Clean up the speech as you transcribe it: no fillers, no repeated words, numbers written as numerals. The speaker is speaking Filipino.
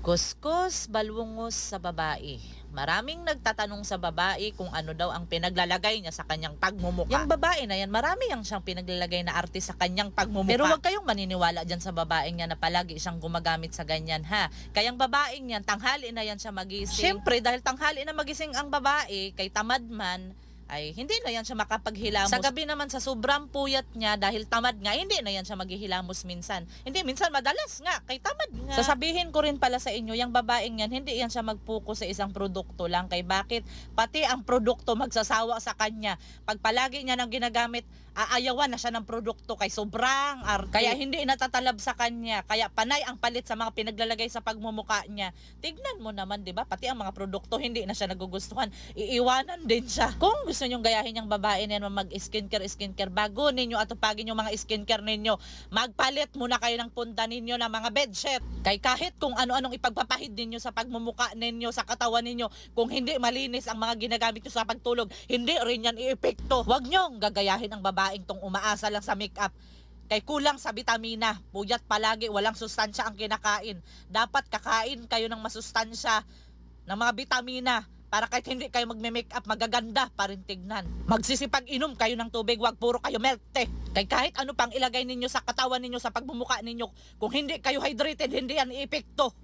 Kuskus, balungos sa babae. Maraming nagtatanong sa babae kung ano daw ang pinaglalagay niya sa kanyang pagmumukha. Yung babae na yan, marami yang siyang pinaglalagay na arte sa kanyang pagmumukha. Pero huwag kayong maniniwala dyan sa babaeng yan na palagi siyang gumagamit sa ganyan ha. Kayang babaeng yan, tanghali na yan siya magising. Siyempre, dahil tanghali na magising ang babae, kay tamad man, ay hindi na yan siya makapaghilamos. Sa gabi naman sa sobrang puyat niya dahil tamad nga, hindi na yan siya maghihilamos minsan. Hindi, minsan madalas nga, kay tamad nga. Sasabihin ko rin pala sa inyo, yung babaeng yan, hindi yan siya magpuko sa isang produkto lang. Kay bakit? Pati ang produkto magsasawa sa kanya. Pag palagi niya nang ginagamit, aayawan na siya ng produkto kay sobrang arte. Kaya hindi natatalab sa kanya. Kaya panay ang palit sa mga pinaglalagay sa pagmumuka niya. Tignan mo naman, di ba? Pati ang mga produkto hindi na siya nagugustuhan. Iiwanan din siya. Kung gusto nyong gayahin yung babae na yan, mag-skincare, bago ninyo atupagin yung mga skincare ninyo, magpalit muna kayo ng punta ninyo ng mga bedsheet. Kay kahit kung ano-anong ipagpapahid ninyo sa pagmumuka ninyo, sa katawan ninyo, kung hindi malinis ang mga ginagamit nyo sa pagtulog, hindi rin yan iepekto. Huwag nyong gagayahin ang babaeng tong umaasa lang sa makeup. Kay kulang sa bitamina, puyat palagi, walang sustansya ang kinakain. Dapat kakain kayo ng masustansya, ng mga bitamina, para kahit hindi kayo magme-makeup, magaganda pa rin tignan. Magsisipag inom kayo ng tubig, wag puro kayo melte. Kay kahit ano pang ilagay ninyo sa katawan ninyo, sa pagmumuka ninyo, kung hindi kayo hydrated, hindi yan iepekto.